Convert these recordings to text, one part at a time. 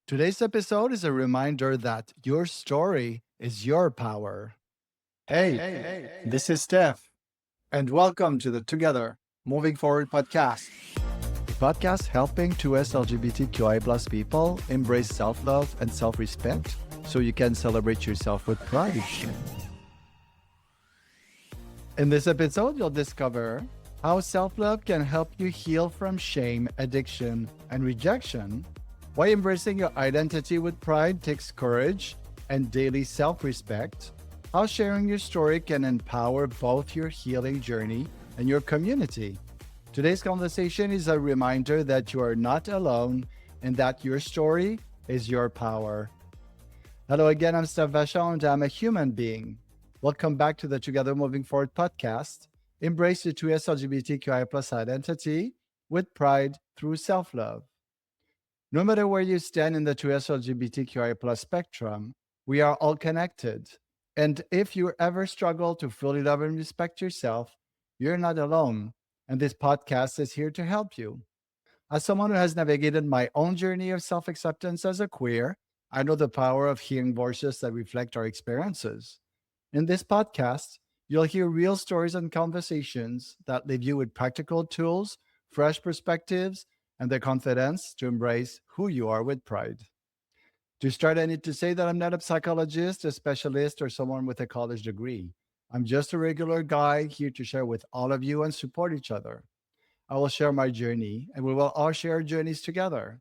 Today's episode is a reminder that your story is your power. Hey, this is Stef, and welcome to the Together Moving Forward podcast. A podcast helping 2S LGBTQI plus people embrace self love and self respect so you can celebrate yourself with pride. In this episode, you'll discover how self love can help you heal from shame, addiction, and rejection, why embracing your identity with pride takes courage and daily self respect, how sharing your story can empower both your healing journey and your community. Today's conversation is a reminder that you are not alone and that your story is your power. Hello again, I'm Stef and I'm a human being. Welcome back to the Together Moving Forward podcast. Embrace your 2S LGBTQI plus identity with pride through self-love. No matter where you stand in the 2S LGBTQI plus spectrum, we are all connected. And if you ever struggle to fully love and respect yourself, you're not alone. And this podcast is here to help you. As someone who has navigated my own journey of self acceptance as a queer, I know the power of hearing voices that reflect our experiences. In this podcast, you'll hear real stories and conversations that leave you with practical tools, fresh perspectives, and the confidence to embrace who you are with pride. To start, I need to say that I'm not a psychologist, a specialist, or someone with a college degree. I'm just a regular guy here to share with all of you and support each other. I will share my journey, and we will all share our journeys together.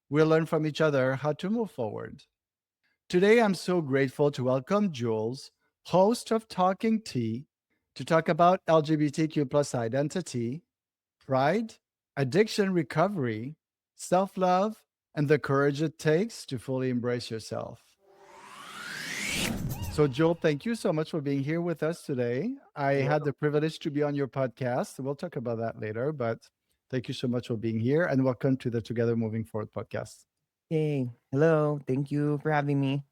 We'll learn from each other how to move forward. Today, I'm so grateful to welcome Juelz, host of Talking Tea, to talk about LGBTQ plus identity, pride, addiction recovery, self love, and the courage it takes to fully embrace yourself. So, Joel, thank you so much for being here with us today. I You're had welcome. the privilege to be on your podcast. We'll talk about that later, but thank you so much for being here and welcome to the Together Moving Forward podcast. Hey, hello. Thank you for having me.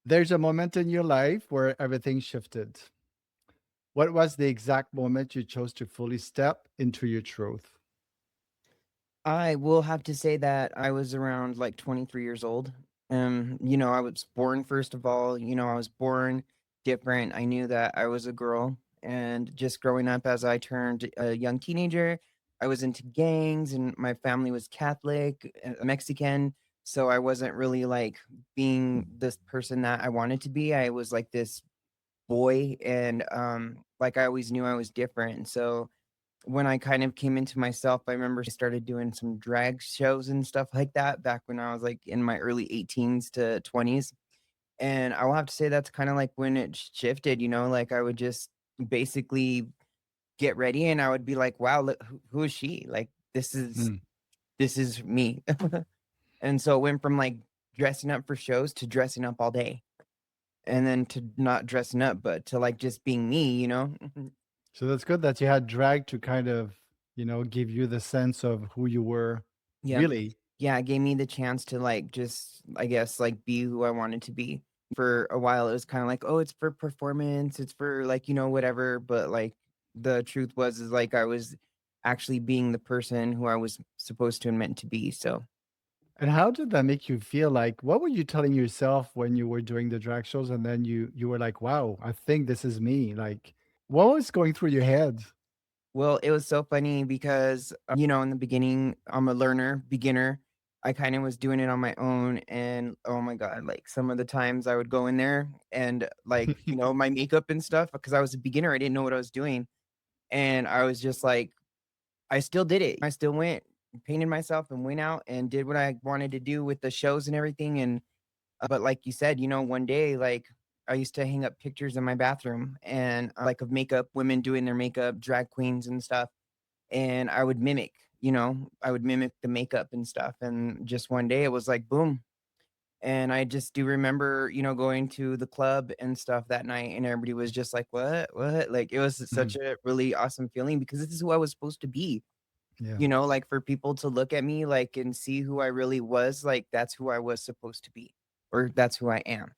There's a moment in your life where everything shifted. What was the exact moment you chose to fully step into your truth? I will have to say that I was around like 23 years old. I was born first of all, I was born different. I knew that I was a girl and just growing up as I turned a young teenager, I was into gangs and my family was Catholic, Mexican, so I wasn't really like being this person that I wanted to be. I was like this boy and like I always knew I was different. So when I kind of came into myself, I remember I started doing some drag shows and stuff like that back when I was like in my early 18s to 20s. And I will have to say that's kind of like when it shifted, like I would just basically get ready and I would be like, wow, look, who is she? Like Mm. this is me. And so it went from like dressing up for shows to dressing up all day. And then to not dressing up, but to like just being me. So that's good that you had drag to kind of, give you the sense of who you were Yep. really. Yeah, it gave me the chance to like just I guess like be who I wanted to be. For a while it was kind of like, oh, it's for performance, it's for like, whatever, but like the truth was is like I was actually being the person who I was supposed to and meant to be. So And how did that make you feel? Like, what were you telling yourself when you were doing the drag shows, and then you were like, "Wow, I think this is me." Like, what was going through your head? well, it was so funny because, in the beginning, I'm a beginner. I kind of was doing it on my own. And oh my God, like some of the times I would go in there and like, my makeup and stuff, because I was a beginner, I didn't know what I was doing. And I was just like, I still did it. I still went, painted myself and went out and did what I wanted to do with the shows and everything. And but like you said, one day, like I used to hang up pictures in my bathroom and like of makeup, women doing their makeup, drag queens and stuff. And I would mimic the makeup and stuff. And just one day it was like, boom. And I just do remember, going to the club and stuff that night. And everybody was just like, what? Like it was such Mhm. a really awesome feeling because this is who I was supposed to be, Yeah. like for people to look at me like and see who I really was. Like that's who I was supposed to be, or that's who I am.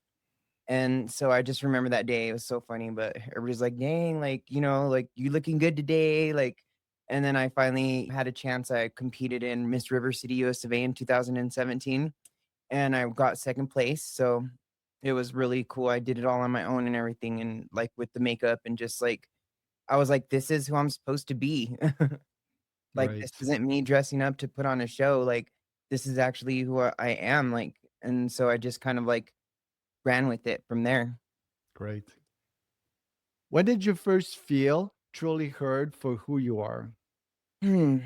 And so I just remember that day. It was so funny, but everybody's like, dang, like, like you looking good today. Like, And then I finally had a chance. I competed in Miss River City US of A in 2017 and I got second place. So it was really cool. I did it all on my own and everything, and like with the makeup and just like I was like, this is who I'm supposed to be. Like this Right. isn't me dressing up to put on a show. Like this is actually who I am. Like, and so I just kind of like ran with it from there. Great. When did you first feel truly heard for who you are? Hmm.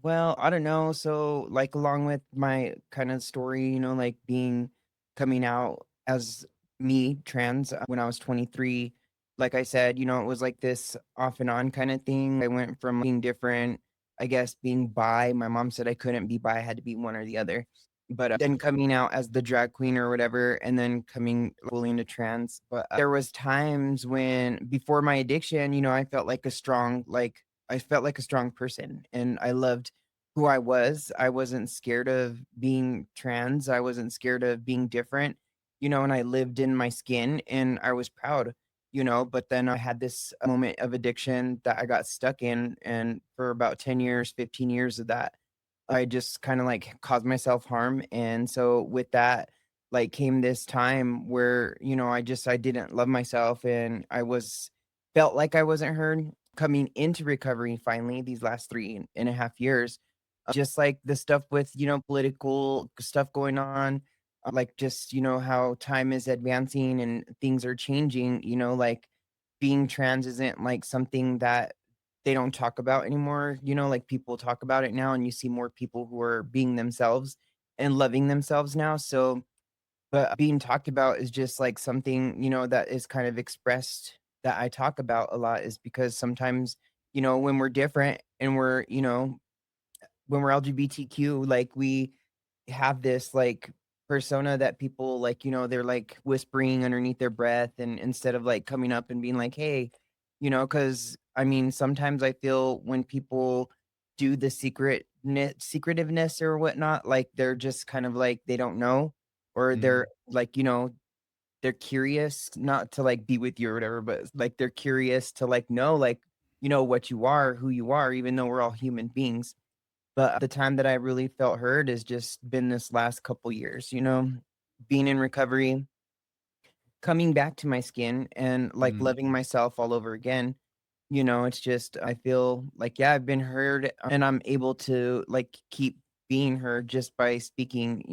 Well, I don't know. So, like, along with my kind of story, like being coming out as me trans when I was 23, like I said, it was like this off and on kind of thing. I went from being different, I guess, being bi. My mom said I couldn't be bi, I had to be one or the other. But then coming out as the drag queen or whatever, and then coming fully into trans. But there was times when before my addiction, I felt like I felt like a strong person and I loved who I was. I wasn't scared of being trans. I wasn't scared of being different, and I lived in my skin and I was proud, but then I had this moment of addiction that I got stuck in. And for about 10 years, 15 years of that, I just kind of like caused myself harm. And so with that, like came this time where, I didn't love myself and felt like I wasn't heard coming into recovery finally these last 3.5 years. Just like the stuff with, political stuff going on, like just, how time is advancing and things are changing, like being trans isn't like something that they don't talk about anymore, like people talk about it now and you see more people who are being themselves and loving themselves now. So, but being talked about is just like something, that is kind of expressed that I talk about a lot is because sometimes, when we're different and when we're LGBTQ, like we have this like persona that people like, they're like whispering underneath their breath and instead of like coming up and being like, hey, because I mean, sometimes I feel when people do the secretiveness or whatnot, like they're just kind of like they don't know, or they're Mm, like, they're curious not to like be with you or whatever, but like they're curious to like know like, what you are, who you are, even though we're all human beings. But the time that I really felt heard has just been this last couple years, being in recovery, coming back to my skin and like mm, loving myself all over again. It's just I feel like yeah, I've been heard and I'm able to like keep being heard just by speaking,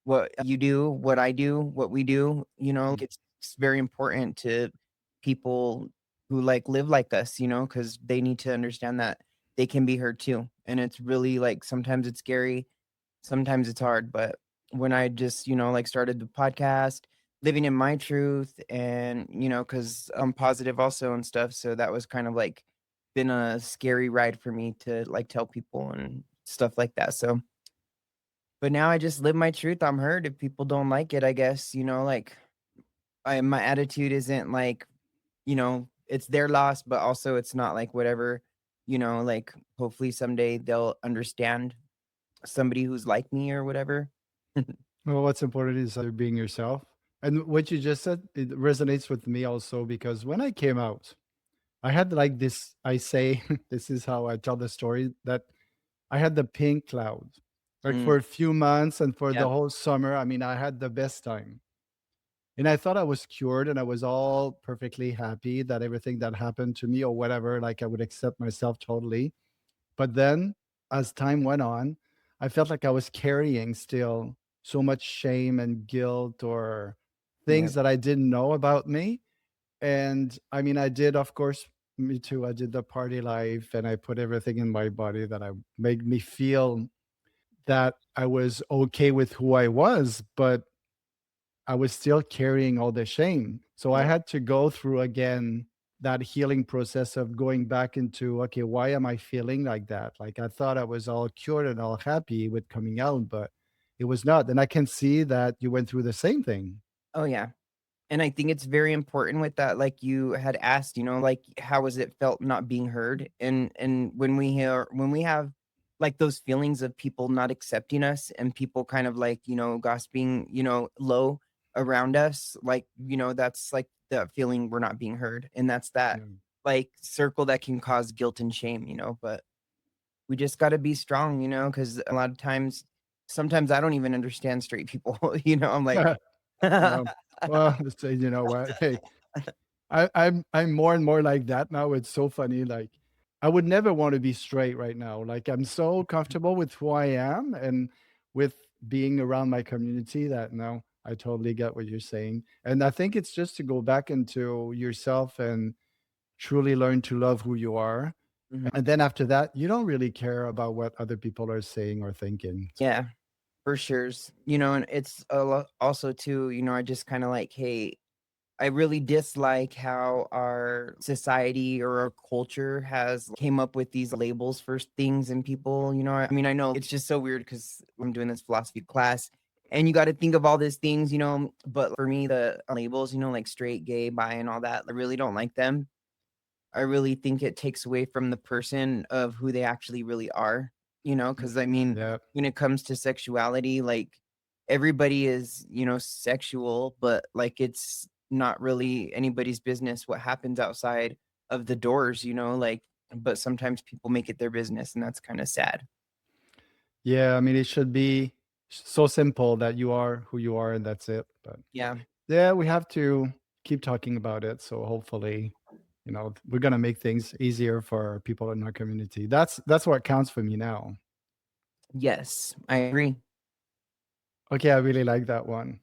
what you do, what I do, what we do, mm. like it's very important to people who like live like us, because they need to understand that they can be heard too. And it's really like sometimes it's scary, sometimes it's hard, but when I just, like started the podcast, living in my truth and, cuz I'm positive also and stuff, so that was kind of like been a scary ride for me to like tell people and stuff like that. So, but now I just live my truth. I'm heard. If people don't like it, I guess, like my attitude isn't like, it's their loss, but also it's not like whatever, like hopefully someday they'll understand somebody who's like me or whatever. Well, what's important is you're being yourself. And what you just said, it resonates with me also because when I came out, I had like this, I say, this is how I tell the story that I had the pink cloud. Like Mm, for a few months and for the yep. whole summer, I mean, I had the best time. And I thought I was cured and I was all perfectly happy that everything that happened to me or whatever, like I would accept myself totally. But then as time went on, I felt like I was carrying still so much shame and guilt or things Yep. that I didn't know about me. And I mean, I did, of course, me too. I did the party life and I put everything in my body that I made me feel that I was okay with who I was, but I was still carrying all the shame. So I Yep. had to go through again that healing process of going back into, okay, why am I feeling like that? Like I thought I was all cured and all happy with coming out, but it was not. And I can see that you went through the same thing. Oh, yeah. And I think it's very important with that, like you had asked, like how has it felt not being heard? And when we have like those feelings of people not accepting us and people kind of like, gossiping, low around us, like, that's like the feeling we're not being heard. And that's that Yeah. like circle that can cause guilt and shame, but we just got to be strong, because a lot of times, sometimes I don't even understand straight people, I'm like, No. Well, so you know what? Hey, I'm more and more like that now. It's so funny. Like, I would never want to be straight right now. Like, I'm so comfortable with who I am and with being around my community that now I totally get what you're saying. And I think it's just to go back into yourself and truly learn to love who you are. Mhm. And then after that, you don't really care about what other people are saying or thinking. Yeah, for sure. And it's also too, I just kind of like, hey, I really dislike how our society or our culture has came up with these labels for things and people. I mean, I know it's just so weird because I'm doing this philosophy class and you got to think of all these things, but for me, the labels, like straight, gay, bi, and all that, I really don't like them. I really think it takes away from the person of who they actually really are, because I mean, Yeah. when it comes to sexuality, like everybody is, sexual, but like it's not really anybody's business what happens outside of the doors, like, but sometimes people make it their business and that's kind of sad. Yeah. I mean, it should be so simple that you are who you are and that's it. But Yeah. yeah, we have to keep talking about it. So hopefully, we're gonna make things easier for people in our community. That's what counts for me now. Yes, I agree. Okay, I really like that one.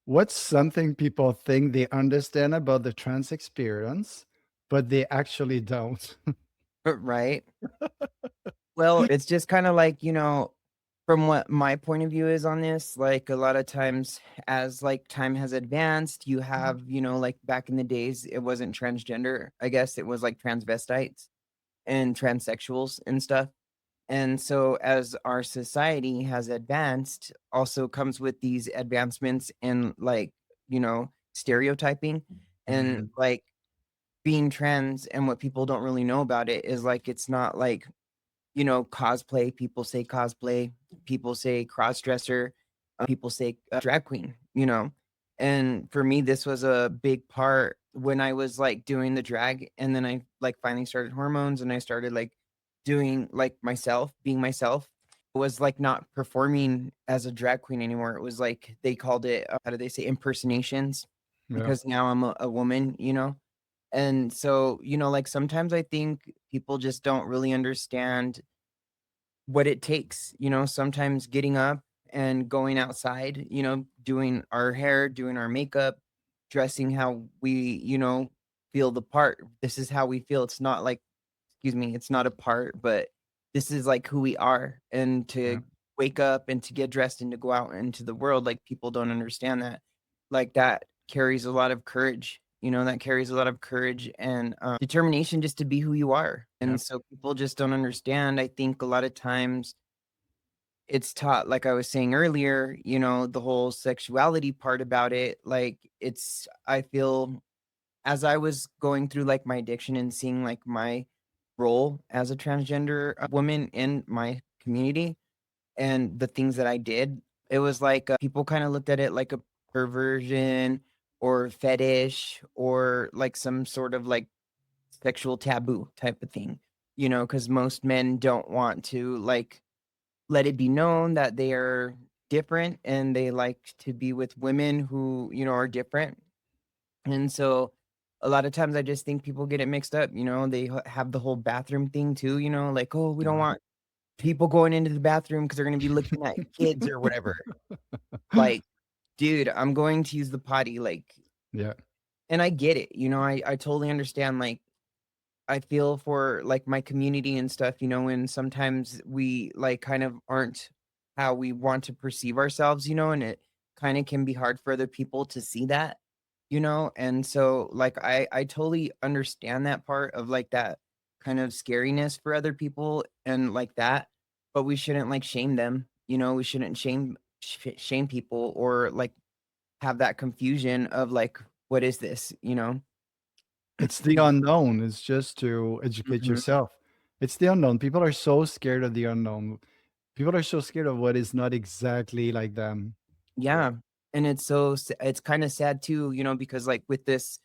What's something people think they understand about the trans experience, but they actually don't? Right. Well, it's just kind of like, from what my point of view is on this, like a lot of times as like time has advanced, you have, like back in the days, it wasn't transgender. I guess it was like transvestites and transsexuals and stuff. And so as our society has advanced, also comes with these advancements in like, stereotyping and Mhm. like being trans and what people don't really know about it is like it's not like cosplay, people say cosplay, people say cross-dresser, people say, drag queen, And for me, this was a big part when I was, like, doing the drag, and then I, like, finally started hormones, and I started, like, doing, like, myself, being myself. It was, like, not performing as a drag queen anymore. It was, like, they called it, how do they say, impersonations, Yeah. because now I'm a woman, And so, like, sometimes I think people just don't really understand what it takes, sometimes getting up and going outside, doing our hair, doing our makeup, dressing how we, feel the part. This is how we feel. It's not like, excuse me, it's not a part, but this is like who we are. And Yeah. to wake up and to get dressed and to go out into the world, like people don't understand that. Like that carries a lot of courage, that carries a lot of courage and determination just to be who you are. Yeah. And so people just don't understand. I think a lot of times it's taught, like I was saying earlier, the whole sexuality part about it. Like it's, I feel as I was going through like my addiction and seeing like my role as a transgender woman in my community and the things that I did, it was like people kind of looked at it like a perversion or fetish or like some sort of like sexual taboo type of thing, because most men don't want to like let it be known that they are different and they like to be with women who, are different. And so a lot of times I just think people get it mixed up, they have the whole bathroom thing too, like, oh, we don't Yeah. want people going into the bathroom because they're going to be looking at kids or whatever. Like, dude, I'm going to use the potty. Like, Yeah. and I get it, I totally understand. Like, I feel for, like, my community and stuff, and sometimes we, like, kind of aren't how we want to perceive ourselves, and it kinda can be hard for other people to see that, and so, like, I totally understand that part of, like, that kind of scariness for other people and like that, but we shouldn't, like, shame them, we shouldn't shame people or, like, have that confusion of, like, "What is this?" You know? It's the unknown. It's just to educate Mhm. yourself. It's the unknown. People are so scared of the unknown. People are so scared of what is not exactly like them. Yeah. Yeah, and it's so it's kinda sad too, because, like, with this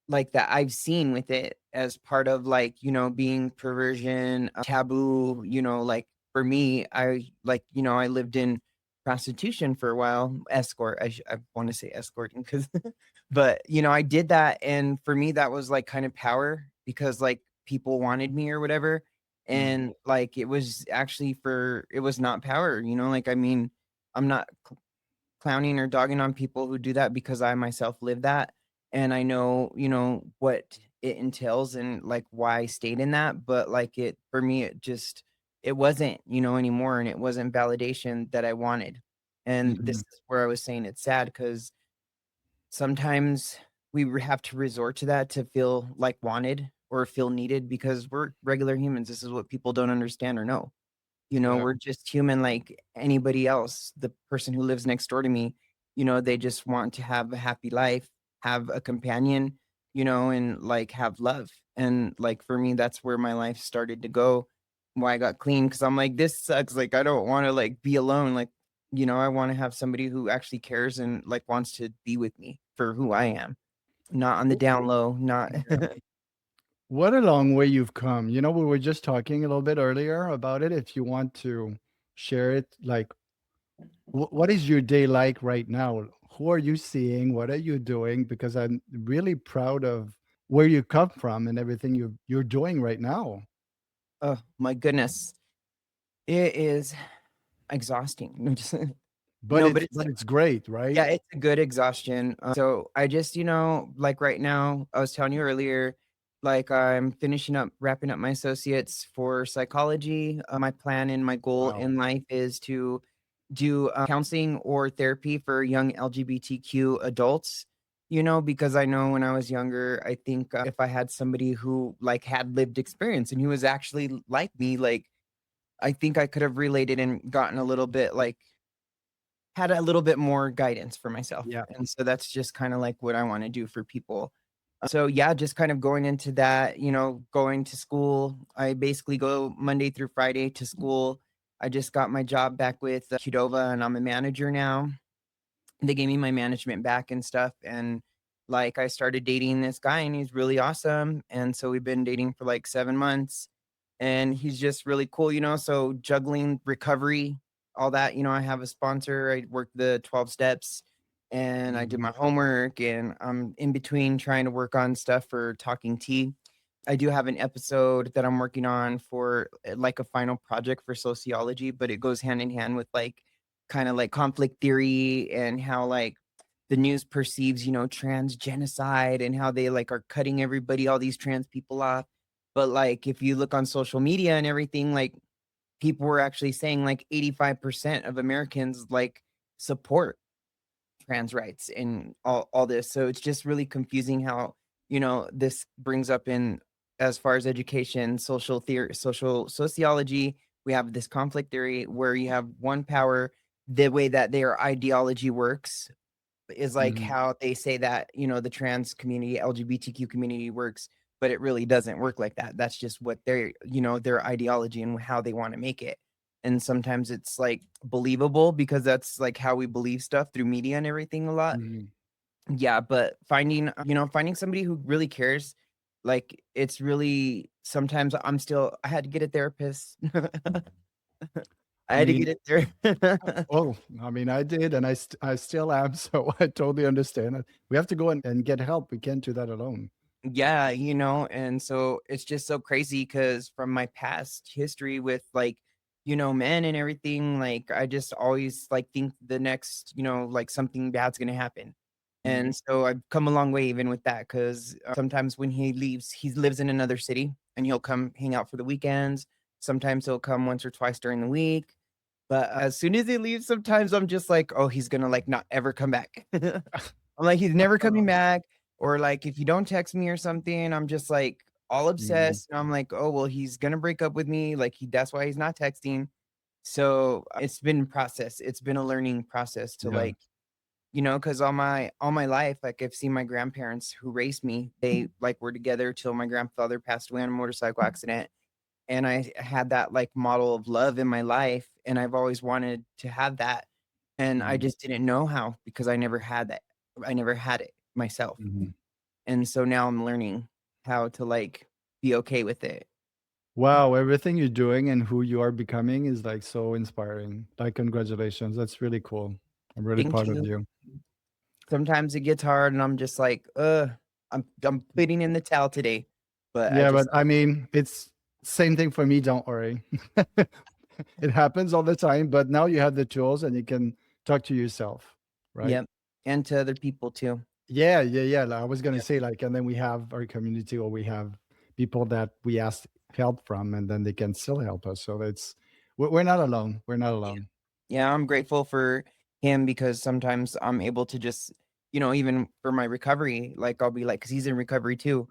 like, that I've seen with it, as part of like, being perversion, taboo, like for me, I like, I lived in prostitution for a while, escort. I want to say escorting because, but I did that. And for me, that was like kind of power because like people wanted me or whatever. Mhm. And like, it was not power, like, I mean, I'm not clowning or dogging on people who do that because I myself live that, and I know, what it entails and, like, why I stayed in that, but, like, it for me, it wasn't, anymore, and it wasn't validation that I wanted, and this Mhm. is where I was saying it's sad because sometimes have to resort to that to feel, like, wanted or feel needed because we're regular humans. This is what people don't understand or know. Yeah. We're just human like anybody else. The person who lives next door to me, they just want to have a happy life, have a companion, and like have love. And like for me, that's where my life started to go. Why I got clean because I'm like, this sucks. Like, I don't want to like be alone. Like, I want to have somebody who actually cares and like wants to be with me for who I am, not on the down low, not. Yeah. What a long way you've come. We were just talking a little bit earlier about it. If you want to share it, like, what is your day like right now? Who are you seeing? What are you doing? Because I'm really proud of where you come from and everything you're doing right now. Oh my goodness. It is exhausting. No, But no, but it's it's but it's great, right? yeah, it's a good exhaustion. So I just, like right now, I was telling you earlier, like I'm wrapping up my associates for psychology. My plan and my goal Wow. in life is to do counseling or therapy for young LGBTQ adults. Because I know when I was younger, I think if I had somebody who like had lived experience and who was actually like me, like I think I could have related and gotten a little bit like had a little bit more guidance for myself, Yeah. and so that's just kinda like what I wanna do for people. So, yeah, just kind of going into that, going to school. I basically go Monday through Friday to school. I just got my job back with, Qdoba, and I'm a manager now. They gave me my management back and stuff, and, like, I started dating this guy, and he's really awesome, and so we've been dating for, like, 7 months, and he's just really cool, so juggling recovery, all that, I have a sponsor, I work the 12 steps, and I do Mhm. my homework, and I'm in between trying to work on stuff for Talking Tea. I do have an episode that I'm working on for, like, a final project for sociology, but it goes hand in hand with, like, kinda like conflict theory and how, like, the news perceives, trans genocide and how they, like, are cutting everybody, all these trans people off. But, like, if you look on social media and everything, like, people were actually saying, like, 85% of Americans, like, support trans rights and all this. So it's just really confusing how, this brings up in as far as education, social theory, social sociology, we have this conflict theory where you have one power, the way that their ideology works is like Mhm. how they say that, the trans community, LGBTQ community works, but it really doesn't work like that. That's just what their ideology and how they want to make it. And sometimes it's like believable because that's like how we believe stuff through media and everything a lot. Mhm. Yeah, but finding somebody who really cares, like it's really sometimes I had to get a therapist. I I had to mean, get it there. oh, I mean, I did, and I still am, so I totally understand it. We have to go and get help. We can't do that alone. Yeah, and so it's just so crazy because from my past history with like, men and everything, like I just always like think the next, like something bad's gonna happen. Mhm. And so I've come a long way even with that because sometimes when he leaves, he lives in another city and he'll come hang out for the weekends. Sometimes he'll come once or twice during the week. But as soon as he leaves, sometimes I'm just like, oh, he's gonna like not ever come back. I'm like, he's never coming back. Or like if you don't text me or something, I'm just like all Mhm. obsessed. And I'm like, oh well, he's gonna break up with me. Like that's why he's not texting. So it's been process. It's been a learning process to Yeah. like, because all my life, like I've seen my grandparents who raised me, they like were together till my grandfather passed away in a motorcycle accident. And I had that like model of love in my life. And I've always wanted to have that. And I Mhm. just didn't know how because I never had that. I never had it myself. Mhm. And so now I'm learning how to like be okay with it. Wow, everything you're doing and who you are becoming is like so inspiring. Like, congratulations. That's really cool. I'm really Thank proud of you. you. Sometimes it gets hard and I'm just like, I'm putting in the towel today. But I Yeah, but just I mean, it's same thing for me, don't worry. It happens all the time, but now you have the tools and you can talk to yourself, right? yep. And to other people too. Yeah, yeah, yeah. Like, I was gonna Yep. say, like, and then we have our community, or we have people that we ask help from, and then they can still help us. So it's we're not alone. We're not Yeah. alone. Yeah, I'm grateful for him because sometimes I'm able to just, even for my recovery, like I'll be like, cause he's in recovery too.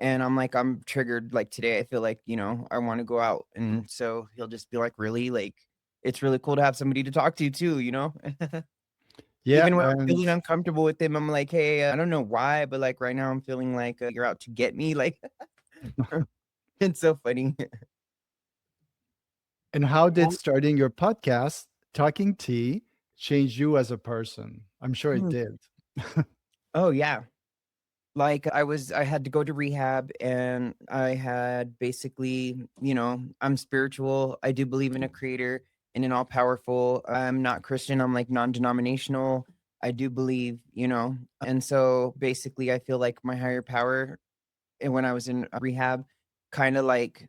And I'm like, I'm triggered like today. I feel like, I want to go out. And so he'll just be like, really? Like, it's really cool to have somebody to talk to too. Yeah, Even when I'm and feeling uncomfortable with him, I'm like, hey, I don't know why, but like right now I'm feeling like you're out to get me. Like, it's so funny. and how did starting your podcast, Talking Tea, change you as a person? I'm sure it Mm. did. Oh, yeah. Like, I had to go to rehab, and I had basically, I'm spiritual. I do believe in a creator and an all powerful. I'm not Christian. I'm like non-denominational. I do believe, and so basically I feel like my higher power, and when I was in rehab, kind of like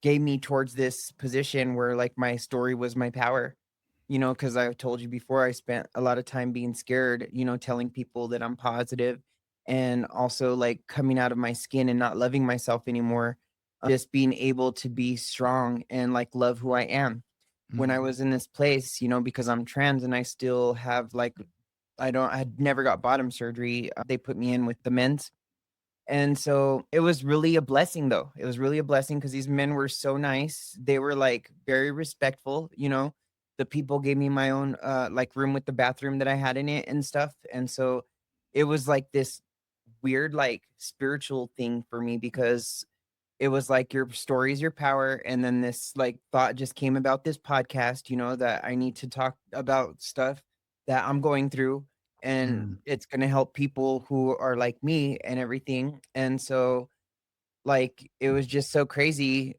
gave me towards this position where like my story was my power. Because I told you before, I spent a lot of time being scared, telling people that I'm positive, and also like coming out of my skin and not loving myself anymore. Just being able to be strong and like love who I am. When I Mhm. was in this place, because I'm trans and I still have like, I had never got bottom surgery. They put me in with the men's. And so it was really a blessing though. It was really a blessing because these men were so nice. They were like very respectful. The people gave me my own like room with the bathroom that I had in it and stuff. And so it was like this weird like spiritual thing for me because it was like your story is your power. And then this like thought just came about this podcast, that I need to talk about stuff that I'm going through, and Mm. it's going to help people who are like me and everything. And so like it was just so crazy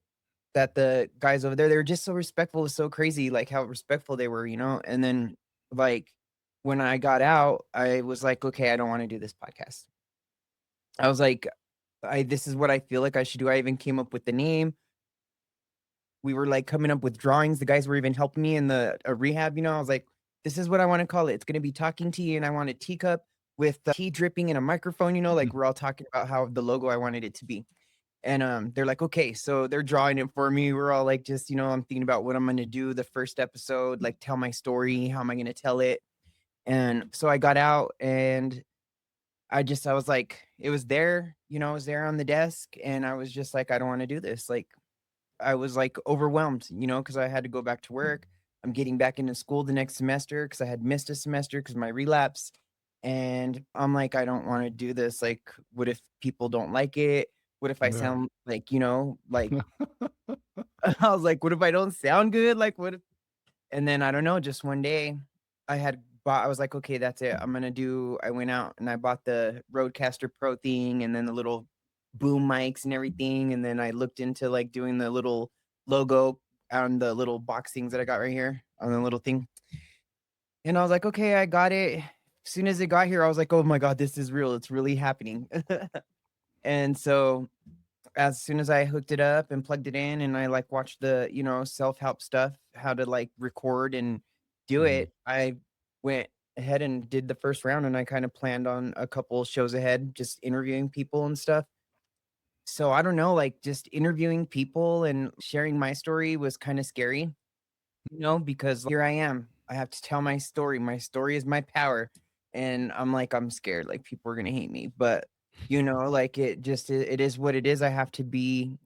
that the guys over there, they were just so respectful. It was so crazy like how respectful they were. And then like when I got out, I was like, okay, I don't want to do this podcast. I was like, I this is what I feel like I should do. I even came up with the name. We were like coming up with drawings. The guys were even helping me in the rehab. I was like, this is what I want to call it. It's going to be talking tea. And I want a teacup with tea dripping in a microphone, like we're all talking about how the logo I wanted it to be. And they're like, okay, so they're drawing it for me. We're all like, just, I'm thinking about what I'm going to do the first episode, like tell my story. How am I going to tell it? And so I got out and I was like, it was there, it was there on the desk. And I was just like, I don't want to do this. Like, I was like overwhelmed, because I had to go back to work. I'm getting back into school the next semester because I had missed a semester because my relapse. And I'm like, I don't want to do this. Like, what if people don't like it? What if I Yeah. sound like, like I was like, what if I don't sound good? Like, what if, and then I don't know, just one day I was like, okay, that's it. I went out and I bought the Rodecaster Pro thing and then the little boom mics and everything. And then I looked into like doing the little logo on the little box things that I got right here on the little thing. And I was like, okay, I got it. As soon as it got here, I was like, oh my God, this is real. It's really happening. And so as soon as I hooked it up and plugged it in and I like watched the, self-help stuff, how to like record and do Mhm. it, I went ahead and did the first round and I kind of planned on a couple shows ahead, just interviewing people and stuff. So I don't know, like just interviewing people and sharing my story was kind of scary, because here I am. I have to tell my story. My story is my power. And I'm like, I'm scared. Like people are gonna hate me. But like it is what it is. I have to be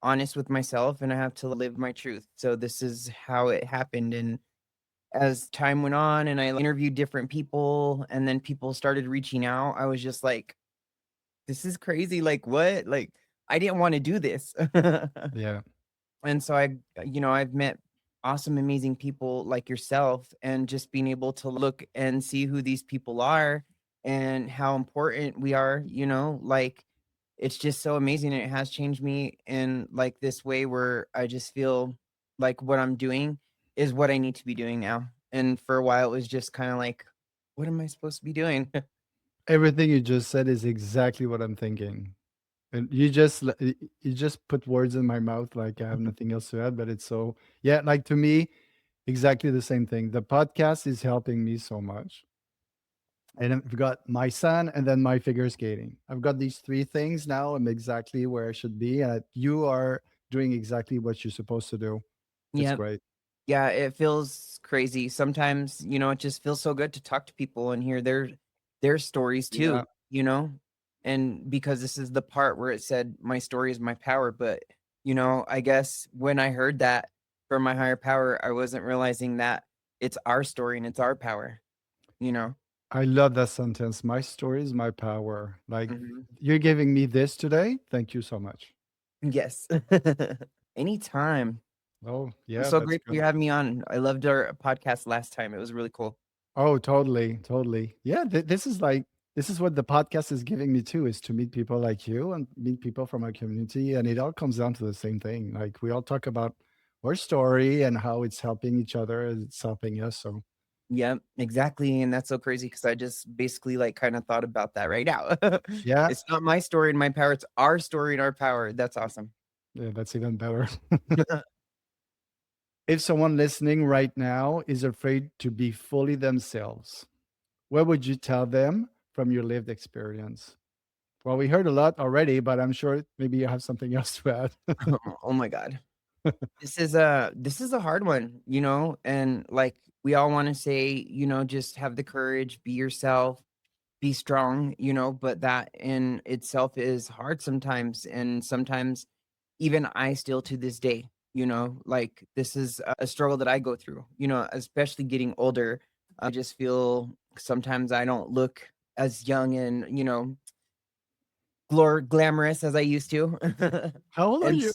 honest with myself and I have to live my truth. So this is how it happened. And as time went on and I interviewed different people and then people started reaching out, I was just like, this is crazy. Like what? Like I didn't want to do this. Yeah. And so I've met awesome, amazing people like yourself, and just being able to look and see who these people are and how important we are, like it's just so amazing. It has changed me in like this way where I just feel like what I'm doing is what I need to be doing now. And for a while, it was just kind of like, what am I supposed to be doing? Everything you just said is exactly what I'm thinking. And you just put words in my mouth like I have nothing else to add, but it's so yeah, like to me, exactly the same thing. The podcast is helping me so much. And I've got my son and then my figure skating. I've got these three things now. I'm exactly where I should be. And you are doing exactly what you're supposed to do. It's Yep. great. Yeah, it feels crazy. Sometimes, it just feels so good to talk to people and hear their stories Yeah. too. And because this is the part where it said my story is my power, but I guess when I heard that from my higher power, I wasn't realizing that it's our story and it's our power, you know. I love that sentence. My story is my power. Like Mhm. you're giving me this today. Thank you so much. Yes. Anytime. Oh, I'm yeah, so that's grateful you good. had me on. I loved our podcast last time. It was really cool. Oh, totally, totally. Yeah, this is like this is what the podcast is giving me too, is to meet people like you and meet people from our community, and it all comes down to the same thing. Like we all talk about our story and how it's helping each other, and it's helping us. So Yep, exactly, and that's so crazy because I just basically, like, kinda thought about that right now. yeah, It's not my story and my power, it's our story and our power. That's awesome. yeah, that's even better. If someone listening right now is afraid to be fully themselves, what would you tell them from your lived experience? Well, we heard a lot already, but I'm sure maybe you have something else to add. Oh my god. This is a hard one, and, like, we all wanna say, just have the courage, be yourself, be strong, but that in itself is hard sometimes, and sometimes even I still to this day, like, this is a struggle that I go through, especially getting older. I just feel sometimes I don't look as young and glamorous as I used to. How old are And you?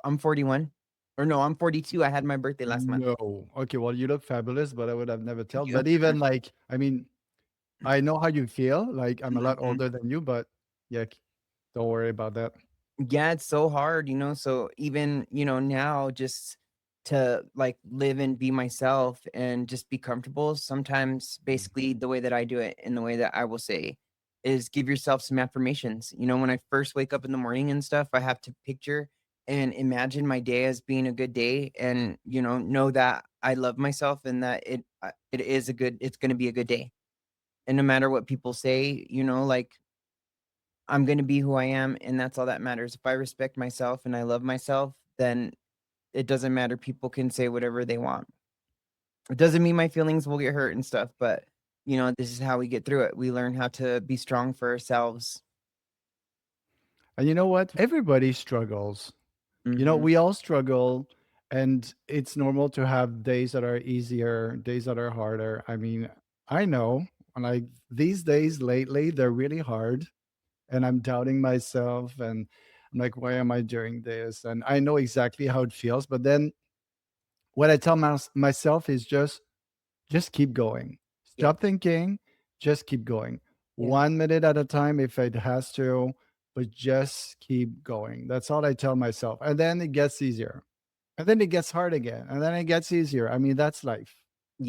I'm 41. Or no, I'm 42. I had my birthday last month. No. Okay, well, you look fabulous, but I would have never Thank told. you. But even like, I mean, I know how you feel. Like, I'm a lot Mhm. older than you, but yeah, don't worry about that. Yeah, it's so hard, so even now just to like live and be myself and just be comfortable, sometimes Mm. basically the way that I do it and the way that I will say is give yourself some affirmations. When I first wake up in the morning and stuff, I have to picture and imagine my day as being a good day and know that I love myself and that it's going to be a good day. And no matter what people say, like I'm gonna be who I am, and that's all that matters. If I respect myself and I love myself, then it doesn't matter. People can say whatever they want. It doesn't mean my feelings will get hurt and stuff, but this is how we get through it. We learn how to be strong for ourselves. And you know what? Everybody struggles. Mhm. We all struggle, and it's normal to have days that are easier, days that are harder. I mean, I know, like these days lately, they're really hard, and I'm doubting myself, and I'm like, why am I doing this? And I know exactly how it feels, but then what I tell myself is just keep going. Yep. Stop thinking, just keep going. Yeah. 1 minute at a time if it has to, but just keep going. That's all I tell myself. And then it gets easier. And then it gets hard again. And then it gets easier. I mean, that's life.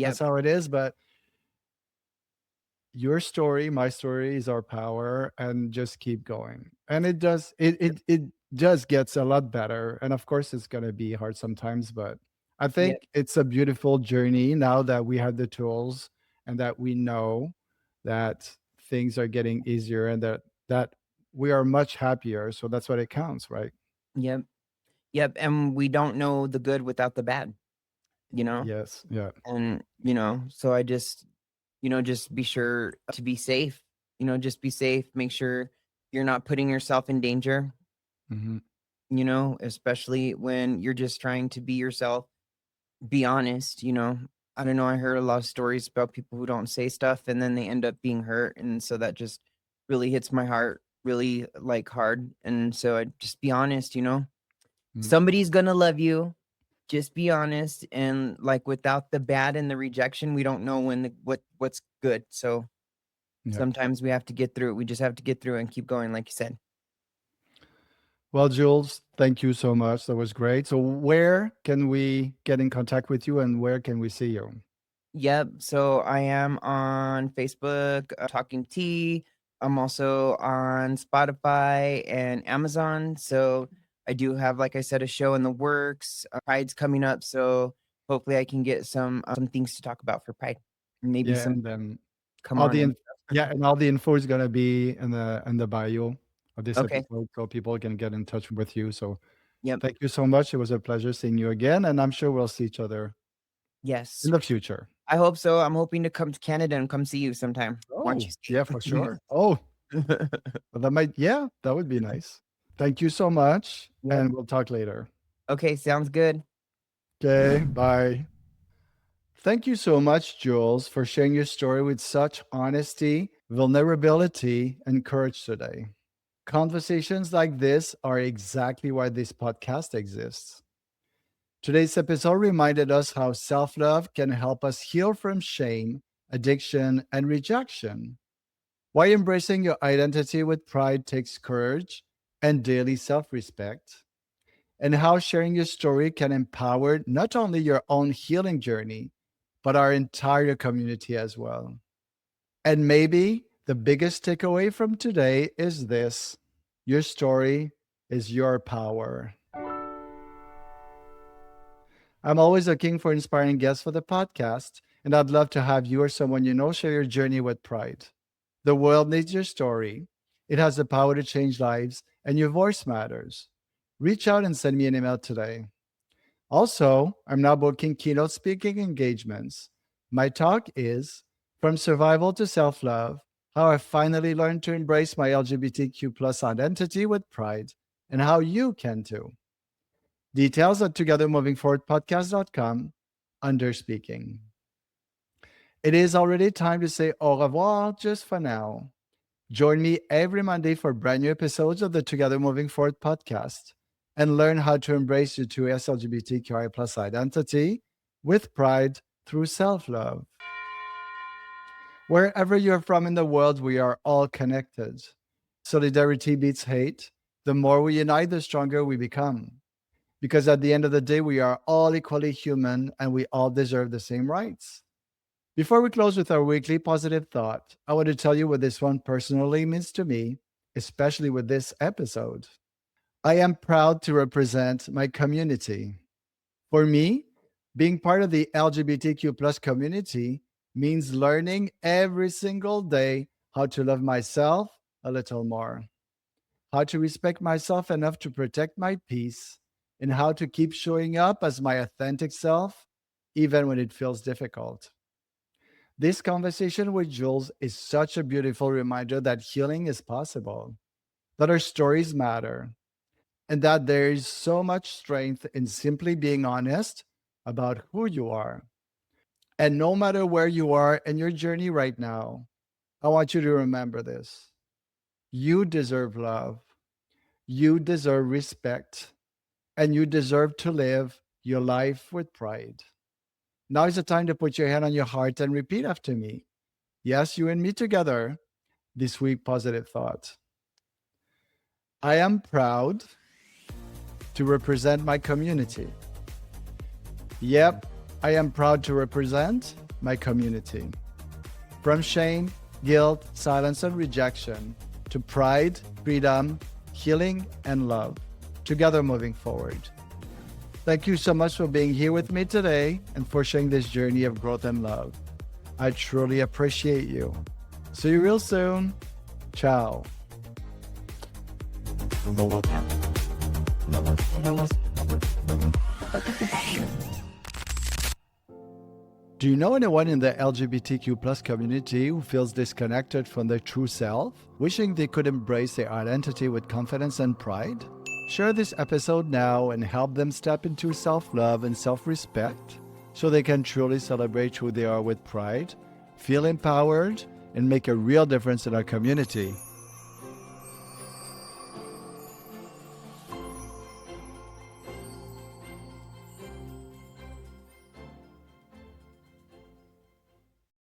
That's Yep. how it is. But your story, my story is our power, and just keep going. And it just gets a lot better. And of course it's gonna be hard sometimes, but I Yep. think it's a beautiful journey now that we have the tools and that we know that things are getting easier and that we are much happier. So that's what it counts, right? Yep. Yep. And we don't know the good without the bad, you know? Yes. Yeah. And so I just be sure to be safe. Just be safe. Make sure you're not putting yourself in danger, especially when you're just trying to be yourself, be honest. I don't know. I heard a lot of stories about people who don't say stuff and then they end up being hurt. And so that just really hits my heart really like hard. And so I just be honest. Mhm. Somebody's gonna love you. Just be honest. And like without the bad and the rejection, we don't know when what's good. So Yeah. sometimes we have to get through it. We just have to get through it and keep going, like you said. Well, Jules, thank you so much. That was great. So, where can we get in contact with you and where can we see you? Yep. So I am on Facebook, Talking Tea. I'm also on Spotify and Amazon. So I do have, like I said, a show in the works. Pride's coming up, so hopefully I can get some things to talk about for Pride. Maybe Yeah, some and then come all on the and in- yeah, and all the info is gonna be in the bio of this okay. episode, so people can get in touch with you. So, Yep. thank you so much. It was a pleasure seeing you again, and I'm sure we'll see each other in Yes. the future. I hope so. I'm hoping to come to Canada and come see you sometime. Watch Oh, you yeah, for speak. sure. Oh, well, yeah, that would be nice. Thank you so much, Yep. and we'll talk later. Okay, sounds good. Okay, bye. Thank you so much, Jules, for sharing your story with such honesty, vulnerability, and courage today. Conversations like this are exactly why this podcast exists. Today's episode reminded us how self love can help us heal from shame, addiction, and rejection. Why embracing your identity with pride takes courage and daily self respect, and how sharing your story can empower not only your own healing journey, but our entire community as well. And maybe the biggest takeaway from today is this: your story is your power. I'm always looking for inspiring guests for the podcast, and I'd love to have you or someone you know share your journey with pride. The world needs your story. It has the power to change lives, and your voice matters. Reach out and send me an email today. Also, I'm now booking keynote speaking engagements. My talk is From Survival to Self Love: How I Finally Learned to Embrace My LGBTQ plus identity with Pride, and how you can too. Details at togethermovingforwardpodcast.com under speaking. It is already time to say au revoir just for now. Join me every Monday for brand new episodes of the Together Moving Forward podcast and learn how to embrace your 2S LGBTQI plus identity with pride through self love. Wherever you're from in the world, we are all connected. Solidarity beats hate. The more we unite, the stronger we become. Because at the end of the day, we are all equally human and we all deserve the same rights. Before we close with our weekly positive thought, I want to tell you what this one personally means to me, especially with this episode. I am proud to represent my community. For me, being part of the LGBTQ plus community means learning every single day how to love myself a little more, how to respect myself enough to protect my peace, and how to keep showing up as my authentic self, even when it feels difficult. This conversation with Jules is such a beautiful reminder that healing is possible, that our stories matter, and that there is so much strength in simply being honest about who you are. And no matter where you are in your journey right now, I want you to remember this: you deserve love, you deserve respect, and you deserve to live your life with pride. Now is the time to put your hand on your heart and repeat after me. Yes, you and me together. This week, positive thought. I am proud to represent my community. Yep, I am proud to represent my community. From shame, guilt, silence, and rejection to pride, freedom, healing, and love. Together moving forward. Thank you so much for being here with me today and for sharing this journey of growth and love. I truly appreciate you. See you real soon. Ciao. Do you know anyone in the LGBTQ plus community who feels disconnected from their true self, wishing they could embrace their identity with confidence and pride? Share this episode now and help them step into self-love and self-respect so they can truly celebrate who they are with pride, feel empowered, and make a real difference in our community.